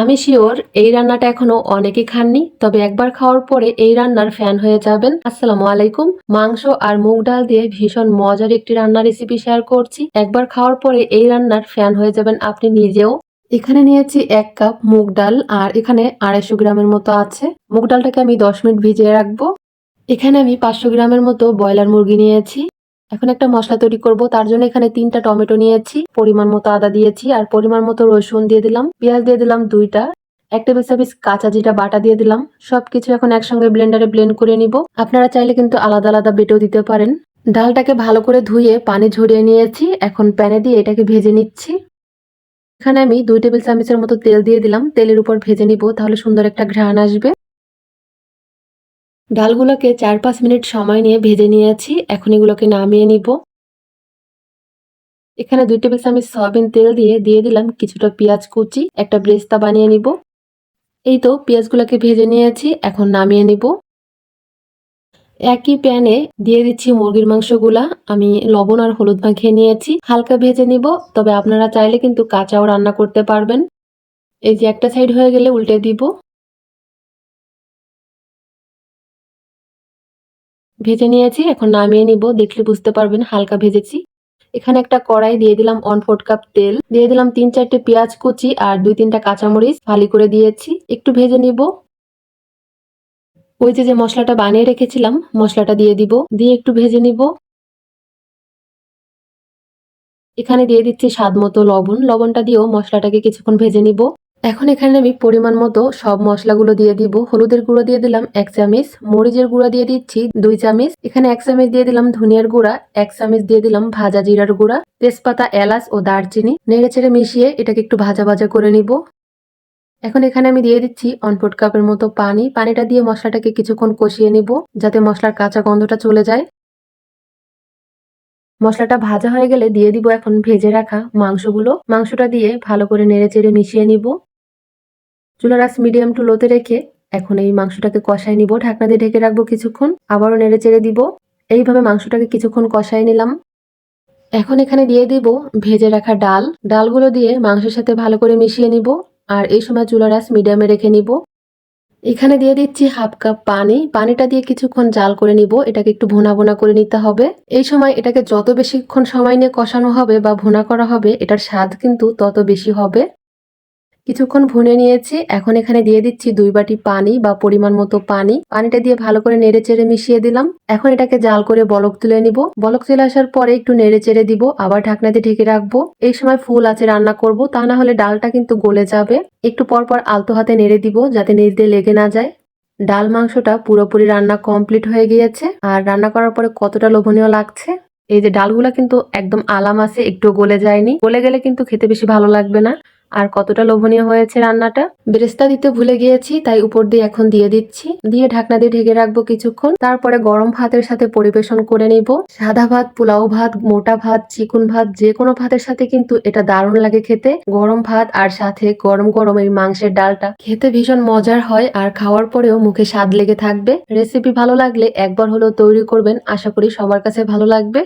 আমি শিওর এই রান্নাটা এখনো অনেকে খাননি, তবে একবার খাওয়ার পরে এই রান্নার ফ্যান হয়ে যাবেন। আসসালামু আলাইকুম। মাংস আর মুগ ডাল দিয়ে ভীষণ মজার একটি রান্না রেসিপি শেয়ার করছি। একবার খাওয়ার পরে এই রান্নার ফ্যান হয়ে যাবেন আপনি নিজেও। এখানে নিয়েছি 1 কাপ মুগ ডাল আর এখানে 250 গ্রামের মতো আছে। মুগ ডালটাকে আমি 10 মিনিট ভিজিয়ে রাখবো। এখানে আমি 500 গ্রামের মতো ব্রয়লার মুরগি নিয়েছি। এখন একটা মশলা তৈরি করব, তার জন্য এখানে 3টা টমেটো নিয়েছি, পরিমাণ মতো আদা দিয়েছি আর পরিমাণ মতো রসুন দিয়ে দিলাম, পেঁয়াজ দিয়ে দিলাম 2টা, 1 টেবিল চামচ কাঁচা জিরা বাটা দিয়ে দিলাম। সবকিছু এখন একসঙ্গে ব্লেন্ডারে ব্লেন্ড করে নিব। আপনারা চাইলে কিন্তু আলাদা আলাদা বেটেও দিতে পারেন। ডালটাকে ভালো করে ধুয়ে পানি ঝরিয়ে নিয়েছি। এখন প্যানে দিয়ে এটাকে ভেজে নিচ্ছি। এখানে আমি 2 টেবিল চামচের মতো তেল দিয়ে দিলাম। তেলের উপর ভেজে নিব, তাহলে সুন্দর একটা ঘ্রাণ আসবে। ডালগুলোকে 4-5 মিনিট সময় নিয়ে ভেজে নিয়েছি। এখন এগুলোকে নামিয়ে নিব। এখানে 2 টেবিল চামচ সয়াবিন তেল দিয়ে দিলাম কিছুটা পেঁয়াজ কুচি। একটা ব্রেস্তা বানিয়ে নিব। এই তো পেঁয়াজগুলোকে ভেজে নিয়েছি, এখন নামিয়ে নিব। একই প্যানে দিয়ে দিচ্ছি মুরগির মাংসগুলা। আমি লবণ আর হলুদ মাখিয়ে নিয়েছি, হালকা ভেজে নিব। তবে আপনারা চাইলে কিন্তু কাঁচাও রান্না করতে পারবেন। এই যে একটা সাইড হয়ে গেলে উল্টে দিব। ভেজে নিয়েছি, এখন নামিয়ে নিব। দেখলে বুঝতে পারবেন হালকা ভেজেছি। এখানে একটা কড়াই দিয়ে দিলাম 1/4 কাপ তেল, দিয়ে দিলাম 3-4টে পেঁয়াজ কুচি আর 2-3টা কাঁচামরিচ ফালি করে দিয়েছি। একটু ভেজে নিব। ওই যে মশলাটা বানিয়ে রেখেছিলাম, মশলাটা দিয়ে দিব, দিয়ে একটু ভেজে নিব। এখানে দিয়ে দিচ্ছি স্বাদ মতো লবণ। লবণটা দিয়েও মশলাটাকে কিছুক্ষণ ভেজে নিব। এখন এখানে আমি পরিমাণ মতো সব মশলাগুলো দিয়ে দিব। হলুদের গুঁড়ো দিয়ে দিলাম 1 চামচ, মরিচের গুঁড়া দিয়ে দিচ্ছি 2 চামচ, এখানে 1 চামচ দিয়ে দিলাম ধনিয়ার গুঁড়া, 1 চামচ দিয়ে দিলাম ভাজা জিরার গুঁড়া, তেজপাতা, এলাচ ও দারচিনি নেড়ে চেড়ে মিশিয়ে এটাকে একটু ভাজা ভাজা করে নিব। এখন এখানে আমি দিয়ে দিচ্ছি 1/4 কাপের মতো পানি। পানিটা দিয়ে মশলাটাকে কিছুক্ষণ কষিয়ে নিব, যাতে মশলার কাঁচা গন্ধটা চলে যায়। মশলাটা ভাজা হয়ে গেলে দিয়ে দিব এখন ভেজে রাখা মাংসগুলো। মাংসটা দিয়ে ভালো করে নেড়ে চেড়ে মিশিয়ে নিব। চুলার আঁচ মিডিয়াম টু লোতে রেখে এখন এই মাংসটাকে কষায় নিব। ঢাকনা দিয়ে ঢেকে রাখবো কিছুক্ষণ, আবারও নেড়ে চেড়ে দিব। এইভাবে মাংসটাকে কিছুক্ষণ কষায় নিলাম। এখন এখানে দিয়ে দিব ভেজে রাখা ডাল। ডালগুলো দিয়ে মাংসের সাথে ভালো করে মিশিয়ে নিব। আর এই সময় চুলার আঁচ মিডিয়ামে রেখে নিব। এখানে দিয়ে দিচ্ছি 1/2 কাপ পানি। পানিটা দিয়ে কিছুক্ষণ জাল করে নিব। এটাকে একটু ভুনা ভুনা করে নিতে হবে। এই সময় এটাকে যত বেশিক্ষণ সময় নিয়ে কষানো হবে বা ভুনা করা হবে, এটার স্বাদ কিন্তু তত বেশি হবে। কিছুক্ষণ ভুনে নিয়েছি। এখন এখানে দিয়ে দিচ্ছি 2 বাটি পানি বা পরিমাণ মতো পানি। পানিটা দিয়ে ভালো করে নেড়ে চেড়ে মিশিয়ে দিলাম। এখন এটাকে জাল করে বলক তুলে নিব। বলক চলে আসার পরে একটু নেড়ে চেড়ে দিব, আবার ঢাকনা দিয়ে ঢেকে রাখবো। এই সময় ফুল আঁচে রান্না করব, তা না হলে ডালটা কিন্তু গলে যাবে। একটু পর পর আলতো হাতে নেড়ে দিব, যাতে নিচ দিয়ে লেগে না যায়। ডাল মাংসটা পুরোপুরি রান্না কমপ্লিট হয়ে গিয়েছে। আর রান্না করার পরে কতটা লোভনীয় লাগছে। এই যে ডালগুলা কিন্তু একদম আলাম আছে, একটু গলে যায়নি। গলে গেলে কিন্তু খেতে বেশি ভালো লাগবে না। আর কতটা লোভনীয় হয়েছে রান্নাটা। বেরেস্তা দিতে ভুলে গিয়েছি, তাই উপর দিয়ে এখন দিয়ে দিচ্ছি। দিয়ে ঢাকনা দিয়ে ঢেকে রাখবো কিছুক্ষণ। তারপরে গরম ভাতের সাথে পরিবেশন করে নিব। সাদা ভাত, পোলাও ভাত, মোটা ভাত, চিকন ভাত, যে কোনো ভাতের সাথে কিন্তু এটা দারুণ লাগে খেতে। গরম ভাত আর সাথে গরম গরম এই মাংসের ডালটা খেতে ভীষণ মজার হয়। আর খাওয়ার পরেও মুখে স্বাদ লেগে থাকবে। রেসিপি ভালো লাগলে একবার হলেও তৈরি করবেন, আশা করি সবার কাছে ভালো লাগবে।